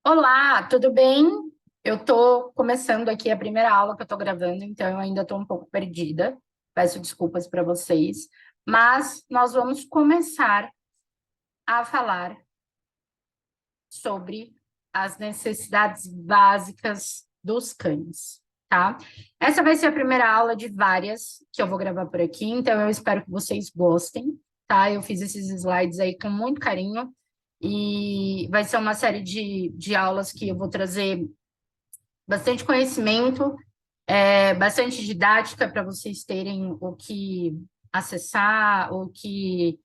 Olá, tudo bem? Eu estou começando aqui a primeira aula que eu estou gravando, então eu ainda estou um pouco perdida. Peço desculpas para vocês, mas nós vamos começar a falar sobre as necessidades básicas dos cães, tá? Essa vai ser a primeira aula de várias que eu vou gravar por aqui, então eu espero que vocês gostem, tá? Eu fiz esses slides aí com muito carinho e vai ser uma série de aulas que eu vou trazer bastante conhecimento, bastante didática para vocês terem o que acessar, o que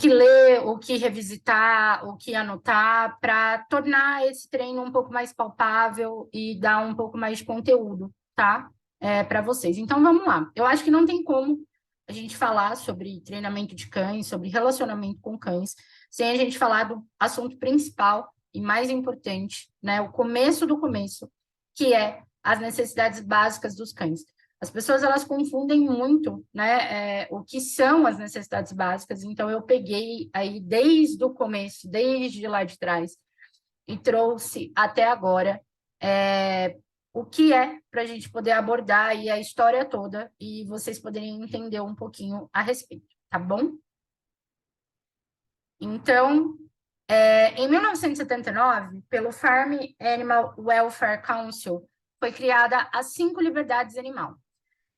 ler, o que revisitar, o que anotar, para tornar esse treino um pouco mais palpável e dar um pouco mais de conteúdo, tá? Para vocês. Então, vamos lá. Eu acho que não tem como a gente falar sobre treinamento de cães, sobre relacionamento com cães, sem a gente falar do assunto principal e mais importante, né? O começo do começo, que é as necessidades básicas dos cães. As pessoas, elas confundem muito, né, o que são as necessidades básicas. Então, eu peguei aí desde o começo, desde lá de trás, e trouxe até agora o que é para a gente poder abordar aí a história toda e vocês poderem entender um pouquinho a respeito, tá bom? Então, em 1979, pelo Farm Animal Welfare Council, foi criada as 5 liberdades animal.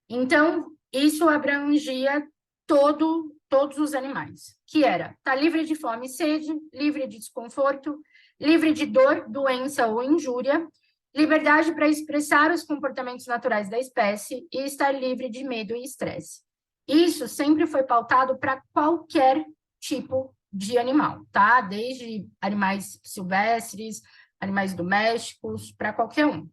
Então, isso abrangia todos os animais, que era estar livre de fome e sede, livre de desconforto, livre de dor, doença ou injúria, liberdade para expressar os comportamentos naturais da espécie e estar livre de medo e estresse. Isso sempre foi pautado para qualquer tipo de animal, tá? Desde animais silvestres, animais domésticos, para qualquer um.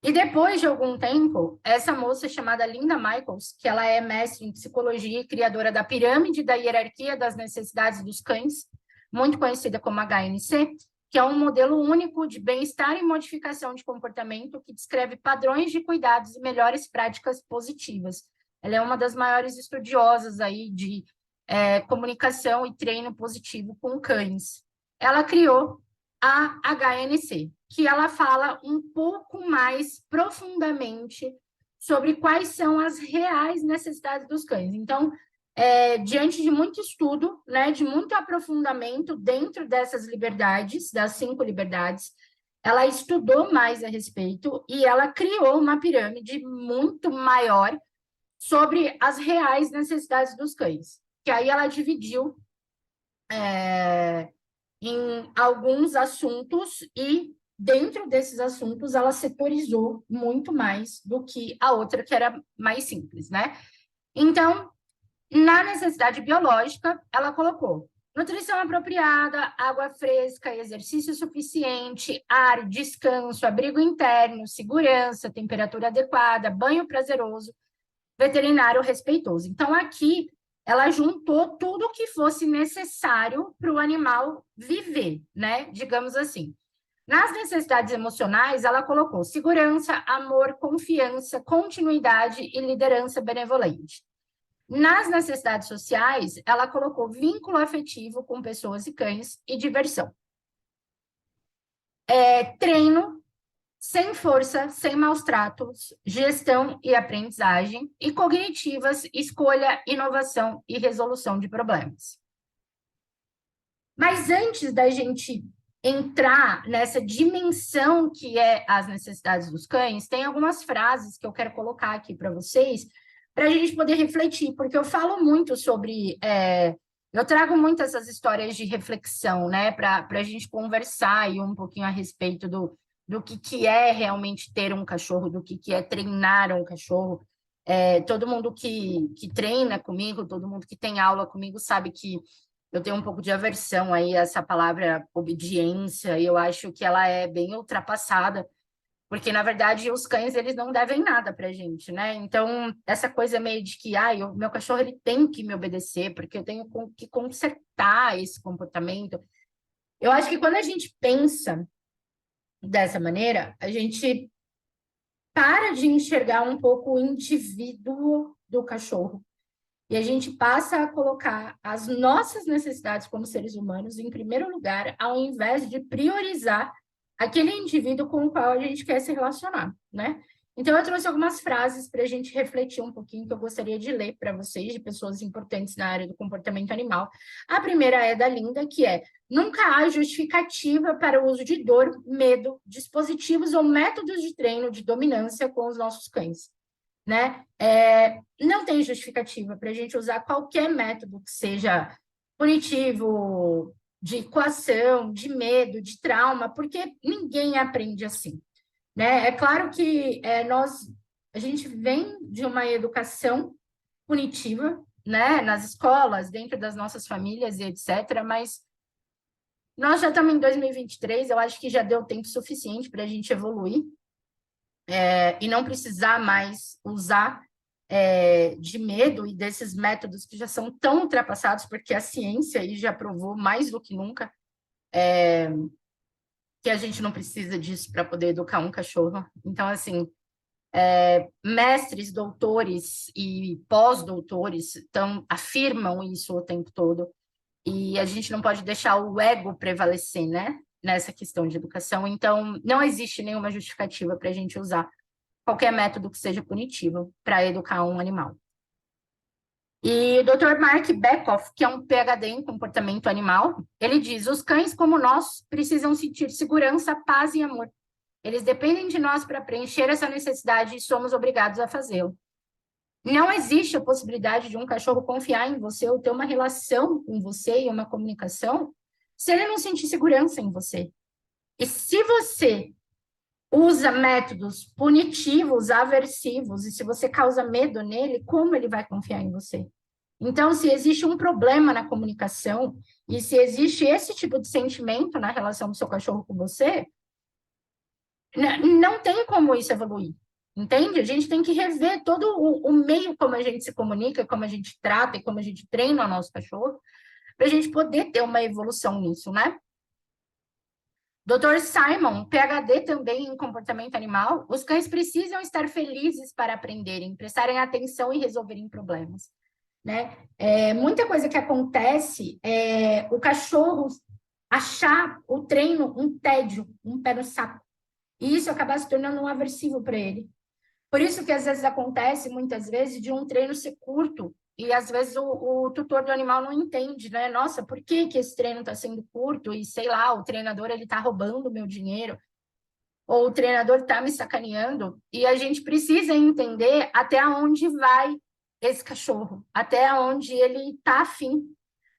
E depois de algum tempo, essa moça chamada Linda Michaels, que ela é mestre em psicologia e criadora da pirâmide da hierarquia das necessidades dos cães, muito conhecida como HNC, que é um modelo único de bem-estar e modificação de comportamento que descreve padrões de cuidados e melhores práticas positivas. Ela é uma das maiores estudiosas aí de comunicação e treino positivo com cães. Ela criou a HNC, que ela fala um pouco mais profundamente sobre quais são as reais necessidades dos cães. Então, diante de muito estudo, né, de muito aprofundamento dentro dessas liberdades, das 5 liberdades, ela estudou mais a respeito e ela criou uma pirâmide muito maior sobre as reais necessidades dos cães. Que aí ela dividiu em alguns assuntos e dentro desses assuntos ela setorizou muito mais do que a outra que era mais simples, né? Então, na necessidade biológica, ela colocou nutrição apropriada, água fresca, exercício suficiente, ar, descanso, abrigo interno, segurança, temperatura adequada, banho prazeroso, veterinário respeitoso. Então, aqui ela juntou tudo o que fosse necessário para o animal viver, né? Digamos assim. Nas necessidades emocionais, ela colocou segurança, amor, confiança, continuidade e liderança benevolente. Nas necessidades sociais, ela colocou vínculo afetivo com pessoas e cães e diversão. Treino, sem força, sem maus tratos, gestão e aprendizagem, e cognitivas, escolha, inovação e resolução de problemas. Mas antes da gente entrar nessa dimensão que é as necessidades dos cães, tem algumas frases que eu quero colocar aqui para vocês, para a gente poder refletir, porque eu falo muito sobre. Eu trago muito essas histórias de reflexão, né, para a gente conversar aí um pouquinho a respeito do que é realmente ter um cachorro, do que é treinar um cachorro. Todo mundo que treina comigo, todo mundo que tem aula comigo sabe que eu tenho um pouco de aversão aí a essa palavra obediência, e eu acho que ela é bem ultrapassada, porque, na verdade, os cães, eles não devem nada pra gente, né? Então, essa coisa meio de que, o meu cachorro, ele tem que me obedecer, porque eu tenho que consertar esse comportamento. Eu acho que quando a gente pensa dessa maneira, a gente para de enxergar um pouco o indivíduo do cachorro e a gente passa a colocar as nossas necessidades como seres humanos em primeiro lugar, ao invés de priorizar aquele indivíduo com o qual a gente quer se relacionar, né? Então, eu trouxe algumas frases para a gente refletir um pouquinho, que eu gostaria de ler para vocês, de pessoas importantes na área do comportamento animal. A primeira é da Linda, que é: nunca há justificativa para o uso de dor, medo, dispositivos ou métodos de treino de dominância com os nossos cães, né? Não tem justificativa para a gente usar qualquer método que seja punitivo, de coação, de medo, de trauma, porque ninguém aprende assim, né? É claro que a gente vem de uma educação punitiva, né? Nas escolas, dentro das nossas famílias e etc., mas nós já estamos em 2023, eu acho que já deu tempo suficiente para a gente evoluir, e não precisar mais usar de medo e desses métodos que já são tão ultrapassados, porque a ciência aí já provou mais do que nunca que a gente não precisa disso para poder educar um cachorro. Então, assim, mestres, doutores e pós-doutores afirmam isso o tempo todo, e a gente não pode deixar o ego prevalecer, né, nessa questão de educação. Então, não existe nenhuma justificativa para a gente usar qualquer método que seja punitivo para educar um animal. E o Dr. Mark Beckhoff, que é um PhD em comportamento animal, ele diz: os cães como nós precisam sentir segurança, paz e amor. Eles dependem de nós para preencher essa necessidade e somos obrigados a fazê-lo. Não existe a possibilidade de um cachorro confiar em você ou ter uma relação com você e uma comunicação se ele não sentir segurança em você. E se você usa métodos punitivos, aversivos, e se você causa medo nele, como ele vai confiar em você? Então, se existe um problema na comunicação, e se existe esse tipo de sentimento na relação do seu cachorro com você, não tem como isso evoluir, entende? A gente tem que rever todo o meio como a gente se comunica, como a gente trata e como a gente treina o nosso cachorro, para a gente poder ter uma evolução nisso, né? Dr. Simon, PhD também em comportamento animal, os cães precisam estar felizes para aprenderem, prestarem atenção e resolverem problemas, né? Muita coisa que acontece é o cachorro achar o treino um tédio, um pé no saco, e isso acaba se tornando um aversivo para ele. Por isso que às vezes acontece, muitas vezes, de um treino ser curto, e às vezes o tutor do animal não entende, né? Nossa, por que que esse treino está sendo curto? E sei lá, o treinador ele está roubando meu dinheiro, ou o treinador está me sacaneando, e a gente precisa entender até onde vai esse cachorro, até onde ele está afim.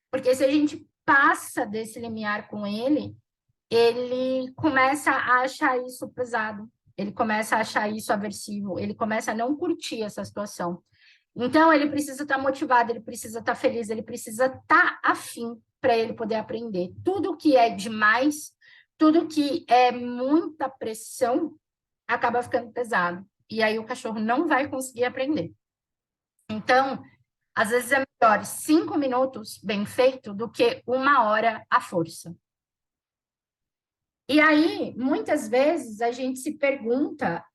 Porque se a gente passa desse limiar com ele começa a achar isso pesado, ele começa a achar isso aversivo, ele começa a não curtir essa situação. Então, ele precisa estar motivado, ele precisa estar feliz, ele precisa estar afim para ele poder aprender. Tudo que é demais, tudo que é muita pressão, acaba ficando pesado. E aí o cachorro não vai conseguir aprender. Então, às vezes é melhor 5 minutos bem feito do que 1 hora à força. E aí, muitas vezes, a gente se pergunta,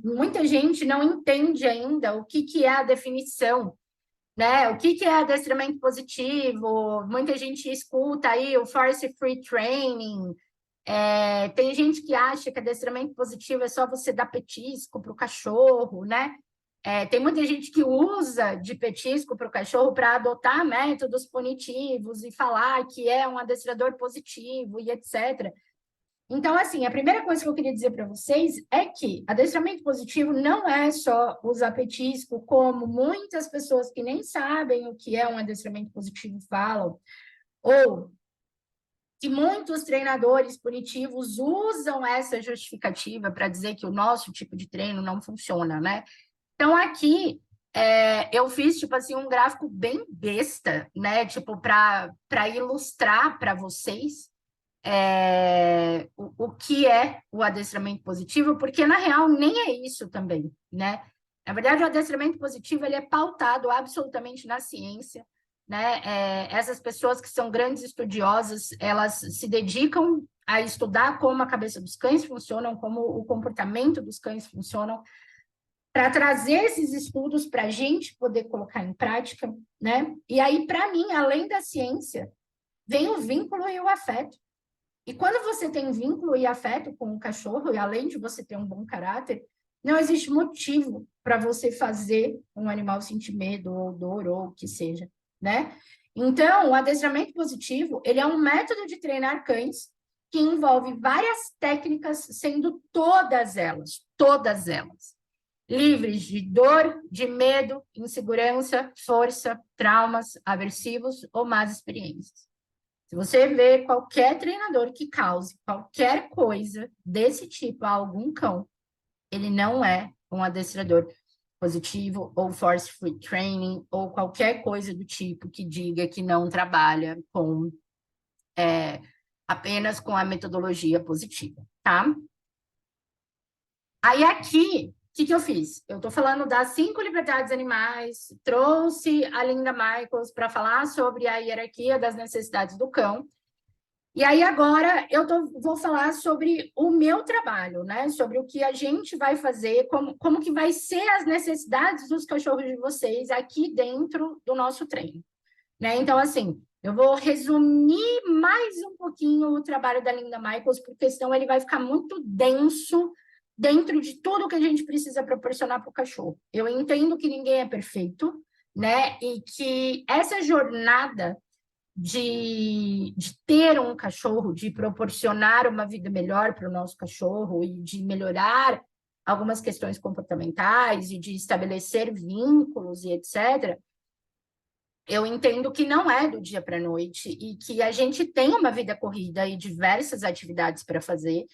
muita gente não entende ainda o que é a definição, né? O que é adestramento positivo, muita gente escuta aí o Force Free Training, tem gente que acha que adestramento positivo é só você dar petisco para o cachorro, né? Tem muita gente que usa de petisco para o cachorro para adotar métodos punitivos e falar que é um adestrador positivo e etc. Então, assim, a primeira coisa que eu queria dizer para vocês é que adestramento positivo não é só usar petisco, como muitas pessoas que nem sabem o que é um adestramento positivo falam, ou que muitos treinadores punitivos usam essa justificativa para dizer que o nosso tipo de treino não funciona, né? Então, aqui, eu fiz, tipo assim, um gráfico bem besta, né? Tipo, para ilustrar para vocês o que é o adestramento positivo, porque, na real, nem é isso também, né? Na verdade, o adestramento positivo, ele é pautado absolutamente na ciência, né? Essas pessoas que são grandes estudiosas, elas se dedicam a estudar como a cabeça dos cães funcionam, como o comportamento dos cães funcionam, para trazer esses estudos para a gente poder colocar em prática, né? E aí, para mim, além da ciência, vem o vínculo e o afeto. E quando você tem vínculo e afeto com o cachorro, e além de você ter um bom caráter, não existe motivo para você fazer um animal sentir medo ou dor ou o que seja, né? Então, o adestramento positivo, ele é um método de treinar cães que envolve várias técnicas, sendo todas elas, livres de dor, de medo, insegurança, força, traumas, aversivos ou más experiências. Se você vê qualquer treinador que cause qualquer coisa desse tipo a algum cão, ele não é um adestrador positivo ou force free training ou qualquer coisa do tipo que diga que não trabalha com apenas com a metodologia positiva, tá? Aí aqui, o que eu fiz? Eu estou falando das 5 liberdades animais, trouxe a Linda Michaels para falar sobre a hierarquia das necessidades do cão. E aí agora vou falar sobre o meu trabalho, né? Sobre o que a gente vai fazer, como que vai ser as necessidades dos cachorros de vocês aqui dentro do nosso treino, né? Então, assim, eu vou resumir mais um pouquinho o trabalho da Linda Michaels, porque senão ele vai ficar muito denso dentro de tudo que a gente precisa proporcionar para o cachorro. Eu entendo que ninguém é perfeito, né? E que essa jornada de ter um cachorro, de proporcionar uma vida melhor para o nosso cachorro e de melhorar algumas questões comportamentais e de estabelecer vínculos e etc., eu entendo que não é do dia para a noite e que a gente tem uma vida corrida e diversas atividades para fazer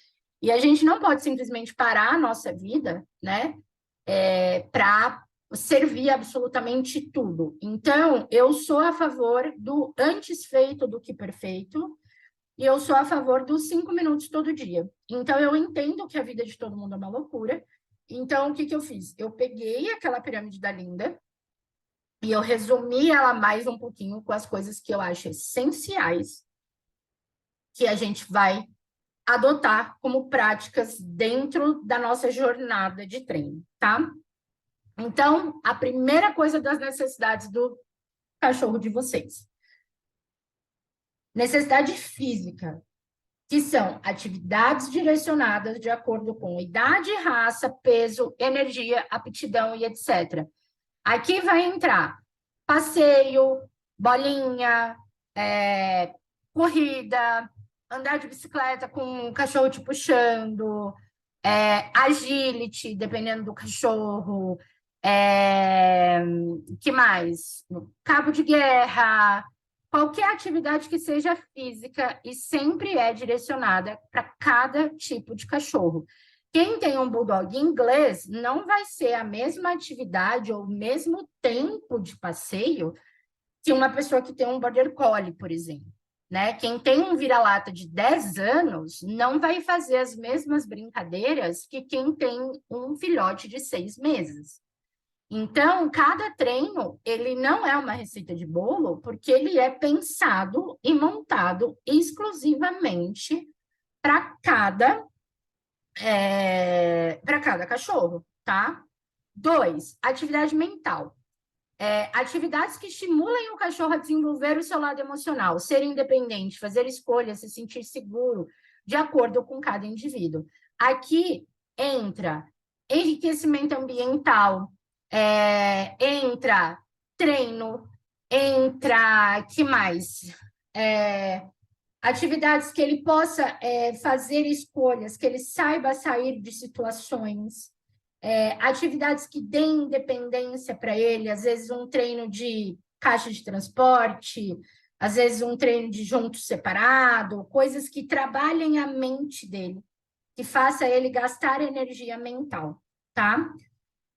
e a gente não pode simplesmente parar a nossa vida, né, para servir absolutamente tudo. Então, eu sou a favor do antes feito do que perfeito e eu sou a favor dos 5 minutos todo dia. Então, eu entendo que a vida de todo mundo é uma loucura. Então, o que eu fiz? Eu peguei aquela pirâmide da Linda e eu resumi ela mais um pouquinho com as coisas que eu acho essenciais que a gente vai adotar como práticas dentro da nossa jornada de treino, tá? Então, a primeira coisa das necessidades do cachorro de vocês. Necessidade física, que são atividades direcionadas de acordo com idade, raça, peso, energia, aptidão e etc. Aqui vai entrar passeio, bolinha, corrida, andar de bicicleta com o cachorro te puxando, agility, dependendo do cachorro, que mais? Cabo de guerra, qualquer atividade que seja física e sempre é direcionada para cada tipo de cachorro. Quem tem um bulldog inglês não vai ser a mesma atividade ou o mesmo tempo de passeio que uma pessoa que tem um border collie, por exemplo. Né? Quem tem um vira-lata de 10 anos não vai fazer as mesmas brincadeiras que quem tem um filhote de 6 meses. Então, cada treino, ele não é uma receita de bolo, porque ele é pensado e montado exclusivamente para cada cachorro, tá? 2, atividade mental. Atividades que estimulem o cachorro a desenvolver o seu lado emocional, ser independente, fazer escolhas, se sentir seguro, de acordo com cada indivíduo. Aqui entra enriquecimento ambiental, entra treino, entra, que mais? Atividades que ele possa fazer escolhas, que ele saiba sair de situações, atividades que deem independência para ele, às vezes um treino de caixa de transporte, às vezes um treino de junto separado, coisas que trabalhem a mente dele, que faça ele gastar energia mental, tá?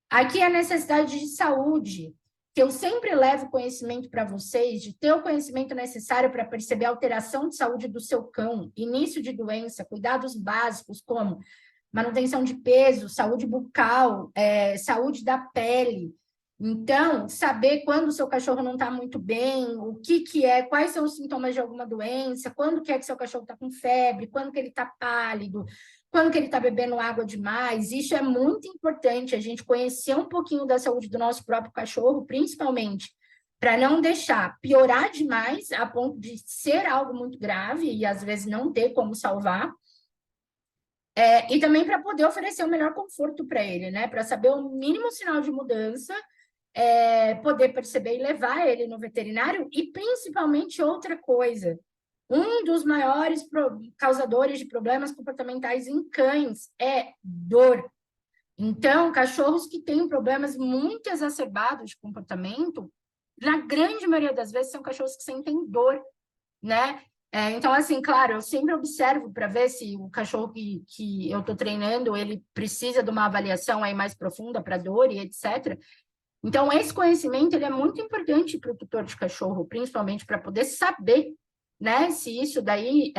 Aqui a necessidade de saúde, que eu sempre levo conhecimento para vocês, de ter o conhecimento necessário para perceber a alteração de saúde do seu cão, início de doença, cuidados básicos como manutenção de peso, saúde bucal, saúde da pele. Então, saber quando o seu cachorro não está muito bem, o que é, quais são os sintomas de alguma doença, quando que é que seu cachorro está com febre, quando que ele está pálido, quando que ele está bebendo água demais. Isso é muito importante, a gente conhecer um pouquinho da saúde do nosso próprio cachorro, principalmente para não deixar piorar demais a ponto de ser algo muito grave e às vezes não ter como salvar. E também para poder oferecer o melhor conforto para ele, né? Para saber o mínimo sinal de mudança, poder perceber e levar ele no veterinário. E principalmente outra coisa, um dos maiores causadores de problemas comportamentais em cães é dor. Então, cachorros que têm problemas muito exacerbados de comportamento, na grande maioria das vezes, são cachorros que sentem dor, né? Então, assim, claro, eu sempre observo para ver se o cachorro que eu estou treinando, ele precisa de uma avaliação aí mais profunda para dor e etc. Então, esse conhecimento, ele é muito importante para o tutor de cachorro, principalmente para poder saber, né, se isso daí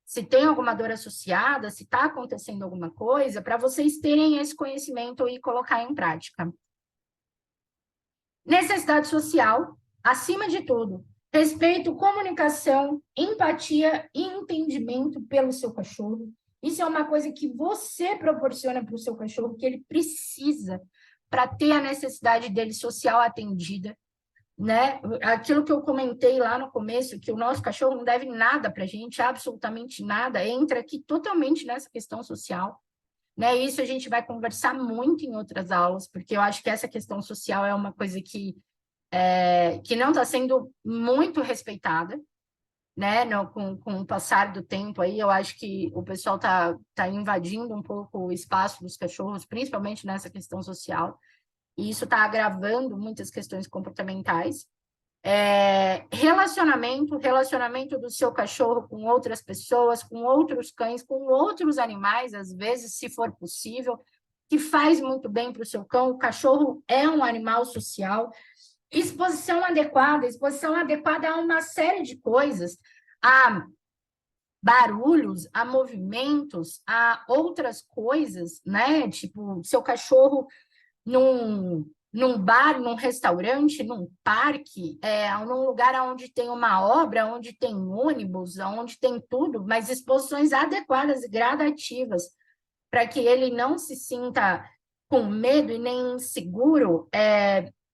se tem alguma dor associada, se está acontecendo alguma coisa, para vocês terem esse conhecimento e colocar em prática. Necessidade social, acima de tudo, respeito, comunicação, empatia e entendimento pelo seu cachorro. Isso é uma coisa que você proporciona para o seu cachorro, que ele precisa para ter a necessidade dele social atendida, né? Aquilo que eu comentei lá no começo, que o nosso cachorro não deve nada para a gente, absolutamente nada, entra aqui totalmente nessa questão social. Né? Isso a gente vai conversar muito em outras aulas, porque eu acho que essa questão social é uma coisa que não está sendo muito respeitada, né? Com o passar do tempo aí, eu acho que o pessoal tá invadindo um pouco o espaço dos cachorros, principalmente nessa questão social, e isso está agravando muitas questões comportamentais. Relacionamento do seu cachorro com outras pessoas, com outros cães, com outros animais, às vezes, se for possível, que faz muito bem para o seu cão. O cachorro é um animal social. Exposição adequada a uma série de coisas, a barulhos, a movimentos, a outras coisas, né? Tipo, seu cachorro num bar, num restaurante, num parque, num lugar onde tem uma obra, onde tem ônibus, onde tem tudo, mas exposições adequadas e gradativas para que ele não se sinta com medo e nem inseguro,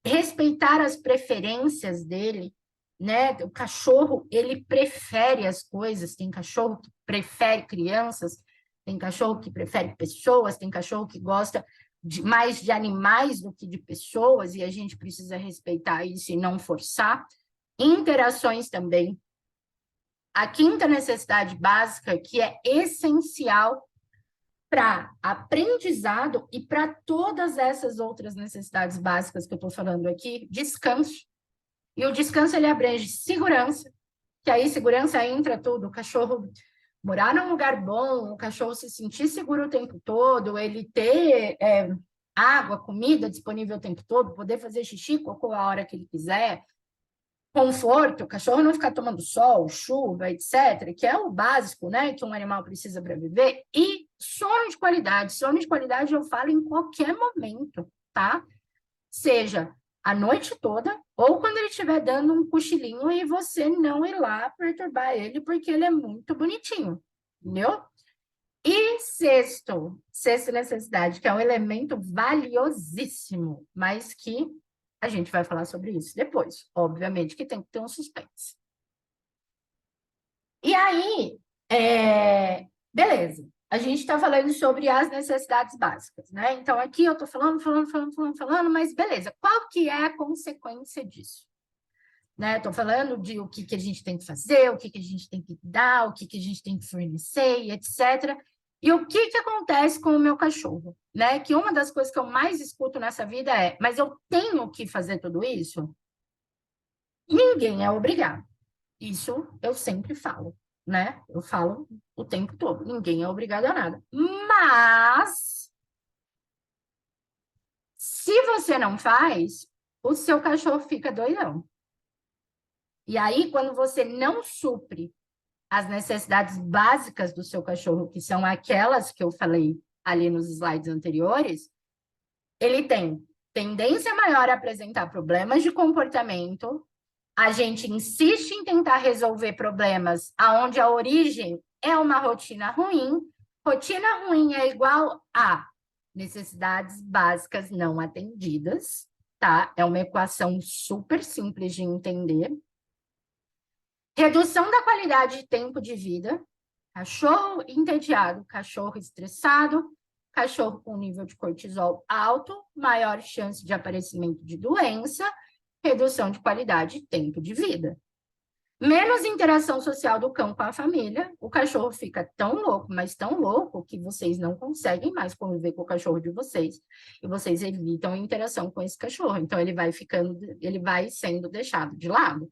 respeitar as preferências dele, né? O cachorro, ele prefere as coisas, tem cachorro que prefere crianças, tem cachorro que prefere pessoas, tem cachorro que gosta mais de animais do que de pessoas, e a gente precisa respeitar isso e não forçar. Interações também. A quinta necessidade básica, que é essencial para aprendizado e para todas essas outras necessidades básicas que eu estou falando aqui, descanso. E o descanso, ele abrange segurança, que aí segurança entra tudo, o cachorro morar num lugar bom, o cachorro se sentir seguro o tempo todo, ele ter água, comida disponível o tempo todo, poder fazer xixi, cocô a hora que ele quiser, conforto, o cachorro não ficar tomando sol, chuva, etc., que é o básico, né, que um animal precisa para viver, e sono de qualidade. Sono de qualidade eu falo em qualquer momento, tá? Seja a noite toda, ou quando ele estiver dando um cochilinho e você não ir lá perturbar ele, porque ele é muito bonitinho, entendeu? E sexta necessidade, que é um elemento valiosíssimo, mas que a gente vai falar sobre isso depois. Obviamente que tem que ter um suspense. E aí, beleza. A gente está falando sobre as necessidades básicas, né? Então, aqui eu estou falando, mas beleza. Qual que é a consequência disso? Né? Estou falando de o que a gente tem que fazer, o que a gente tem que dar, o que a gente tem que fornecer, etc. E o que acontece com o meu cachorro? Né? Que uma das coisas que eu mais escuto nessa vida é: mas eu tenho que fazer tudo isso? Ninguém é obrigado. Isso eu sempre falo, né? Eu falo o tempo todo. Ninguém é obrigado a nada. Mas, se você não faz, o seu cachorro fica doidão. E aí, quando você não supre as necessidades básicas do seu cachorro, que são aquelas que eu falei ali nos slides anteriores, ele tem tendência maior a apresentar problemas de comportamento. A gente insiste em tentar resolver problemas aonde a origem é uma rotina ruim, Rotina ruim é igual a necessidades básicas não atendidas, tá? É uma equação super simples de entender. Redução da qualidade de tempo de vida. Cachorro entediado, cachorro estressado, cachorro com nível de cortisol alto, maior chance de aparecimento de doença, redução de qualidade de tempo de vida. Menos interação social do cão com a família, o cachorro fica tão louco, mas tão louco, que vocês não conseguem mais conviver com o cachorro de vocês, e vocês evitam a interação com esse cachorro, então ele vai sendo deixado de lado.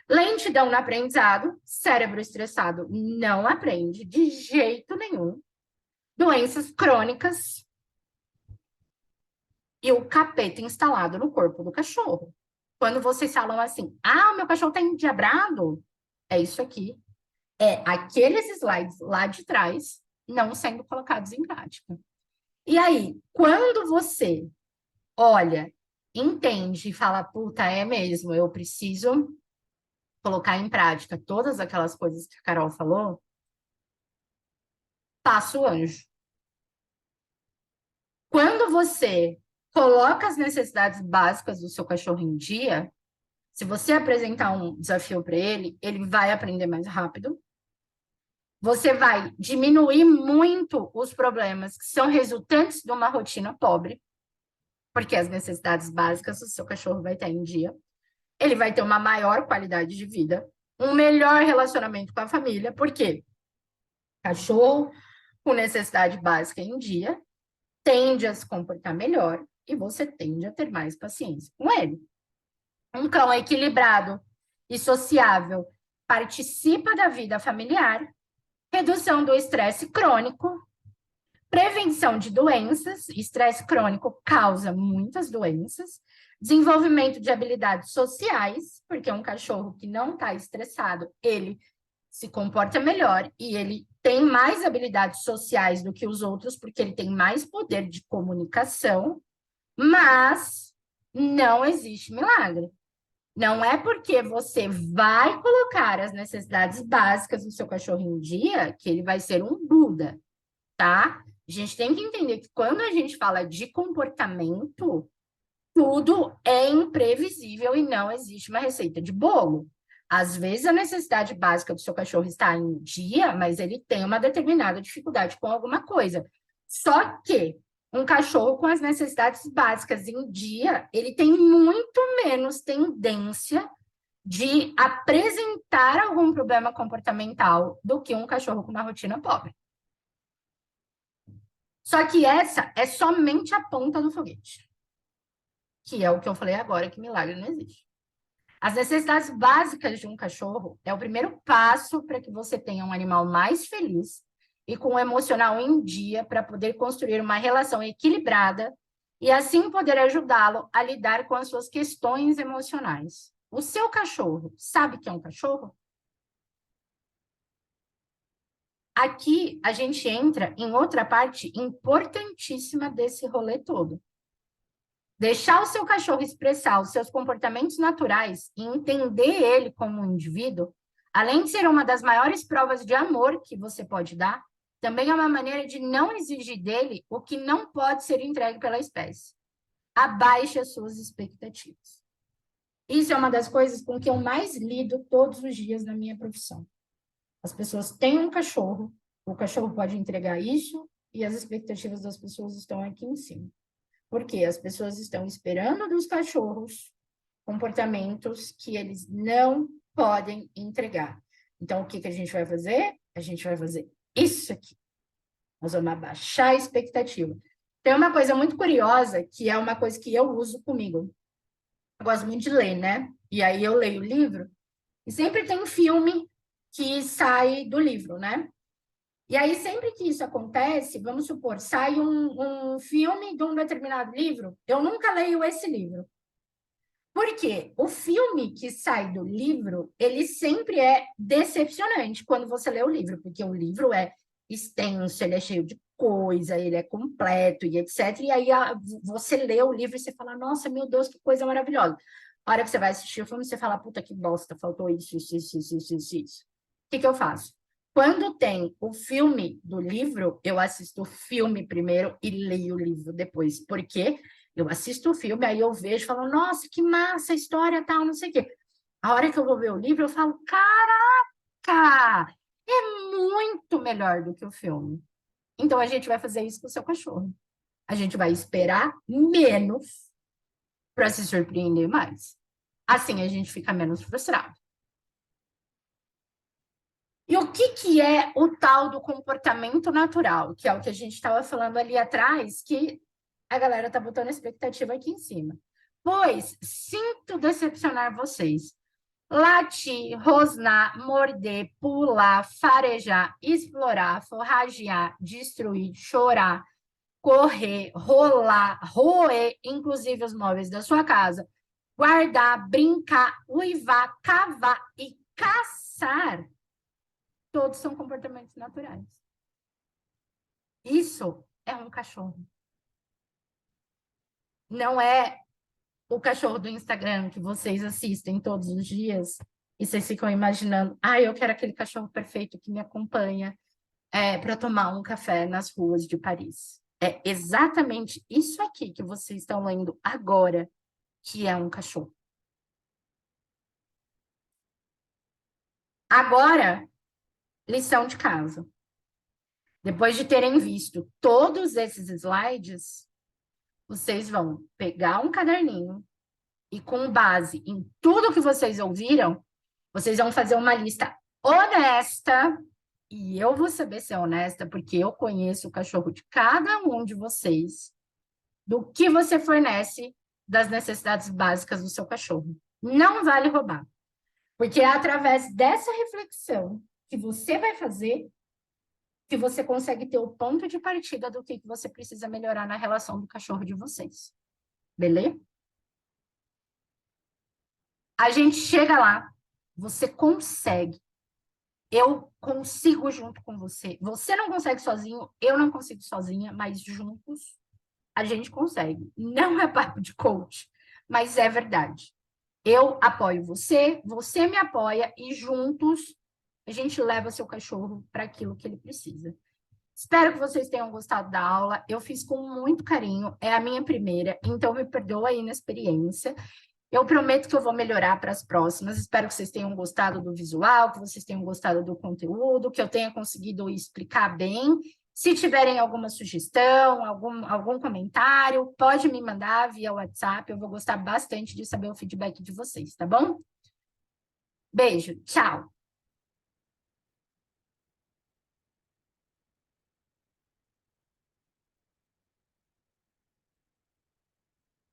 Lentidão no aprendizado, cérebro estressado não aprende de jeito nenhum. Doenças crônicas e o capeta instalado no corpo do cachorro. Quando vocês falam assim, o meu cachorro tá endiabrado, é isso aqui. É aqueles slides lá de trás não sendo colocados em prática. E aí, quando você olha, entende e fala, puta, é mesmo, eu preciso colocar em prática todas aquelas coisas que a Carol falou, passa o anjo. Quando você coloca as necessidades básicas do seu cachorro em dia, se você apresentar um desafio para ele, ele vai aprender mais rápido. Você vai diminuir muito os problemas que são resultantes de uma rotina pobre, porque as necessidades básicas do seu cachorro vai estar em dia. Ele vai ter uma maior qualidade de vida, um melhor relacionamento com a família, porque cachorro com necessidade básica em dia tende a se comportar melhor e você tende a ter mais paciência com ele. Um cão equilibrado e sociável participa da vida familiar, redução do estresse crônico, prevenção de doenças, estresse crônico causa muitas doenças, desenvolvimento de habilidades sociais, porque um cachorro que não está estressado, ele se comporta melhor e ele tem mais habilidades sociais do que os outros, porque ele tem mais poder de comunicação, mas não existe milagre. Não é porque você vai colocar as necessidades básicas do seu cachorro em dia que ele vai ser um Buda, tá? A gente tem que entender que quando a gente fala de comportamento, tudo é imprevisível e não existe uma receita de bolo. Às vezes a necessidade básica do seu cachorro está em dia, mas ele tem uma determinada dificuldade com alguma coisa. Só que um cachorro com as necessidades básicas em dia, ele tem muito menos tendência de apresentar algum problema comportamental do que um cachorro com uma rotina pobre. Só que essa é somente a ponta do foguete, que é o que eu falei agora, que milagre não existe. As necessidades básicas de um cachorro é o primeiro passo para que você tenha um animal mais feliz e com o emocional em dia para poder construir uma relação equilibrada e assim poder ajudá-lo a lidar com as suas questões emocionais. O seu cachorro sabe que é um cachorro? Aqui a gente entra em outra parte importantíssima desse rolê todo. Deixar o seu cachorro expressar os seus comportamentos naturais e entender ele como um indivíduo, além de ser uma das maiores provas de amor que você pode dar, também é uma maneira de não exigir dele o que não pode ser entregue pela espécie. Abaixe as suas expectativas. Isso é uma das coisas com que eu mais lido todos os dias na minha profissão. As pessoas têm um cachorro, o cachorro pode entregar isso e as expectativas das pessoas estão aqui em cima. Porque as pessoas estão esperando dos cachorros comportamentos que eles não podem entregar. Então, o que que a gente vai fazer? A gente vai fazer isso aqui. Nós vamos abaixar a expectativa. Tem uma coisa muito curiosa, que é uma coisa que eu uso comigo. Eu gosto muito de ler, né? E aí eu leio o livro, e sempre tem um filme que sai do livro, né? E aí, sempre que isso acontece, vamos supor, sai um filme de um determinado livro, eu nunca leio esse livro. Por quê? O filme que sai do livro, ele sempre é decepcionante quando você lê o livro, porque o livro é extenso, ele é cheio de coisa, ele é completo e etc. E aí você lê o livro e você fala, nossa, meu Deus, que coisa maravilhosa. A hora que você vai assistir o filme, você fala, puta que bosta, faltou isso, isso, isso, isso, isso, isso. O que que eu faço? Quando tem o filme do livro, eu assisto o filme primeiro e leio o livro depois. Porque eu assisto o filme, aí eu vejo e falo, nossa, que massa a história, tal, não sei o quê. A hora que eu vou ver o livro, eu falo, caraca, é muito melhor do que o filme. Então, a gente vai fazer isso com o seu cachorro. A gente vai esperar menos para se surpreender mais. Assim, a gente fica menos frustrado. E o que, que é o tal do comportamento natural? Que é o que a gente estava falando ali atrás, que a galera está botando expectativa aqui em cima. Pois, sinto decepcionar vocês. Latir, rosnar, morder, pular, farejar, explorar, forragear, destruir, chorar, correr, rolar, roer, inclusive os móveis da sua casa, guardar, brincar, uivar, cavar e caçar, todos são comportamentos naturais. Isso é um cachorro. Não é o cachorro do Instagram que vocês assistem todos os dias e vocês ficam imaginando, eu quero aquele cachorro perfeito que me acompanha para tomar um café nas ruas de Paris. É exatamente isso aqui que vocês estão lendo agora, que é um cachorro. Agora, lição de casa. Depois de terem visto todos esses slides, vocês vão pegar um caderninho e, com base em tudo que vocês ouviram, vocês vão fazer uma lista honesta. E eu vou saber ser honesta, porque eu conheço o cachorro de cada um de vocês, do que você fornece das necessidades básicas do seu cachorro. Não vale roubar. Porque é através dessa reflexão que você vai fazer que você consegue ter o ponto de partida do que você precisa melhorar na relação do cachorro de vocês. Beleza? A gente chega lá, você consegue. Eu consigo junto com você. Você não consegue sozinho, eu não consigo sozinha, mas juntos a gente consegue. Não é papo de coach, mas é verdade. Eu apoio você, você me apoia e juntos a gente leva seu cachorro para aquilo que ele precisa. Espero que vocês tenham gostado da aula. Eu fiz com muito carinho, é a minha primeira, então me perdoa aí na experiência. Eu prometo que eu vou melhorar para as próximas. Espero que vocês tenham gostado do visual, que vocês tenham gostado do conteúdo, que eu tenha conseguido explicar bem. Se tiverem alguma sugestão, algum comentário, pode me mandar via WhatsApp. Eu vou gostar bastante de saber o feedback de vocês, tá bom? Beijo, tchau!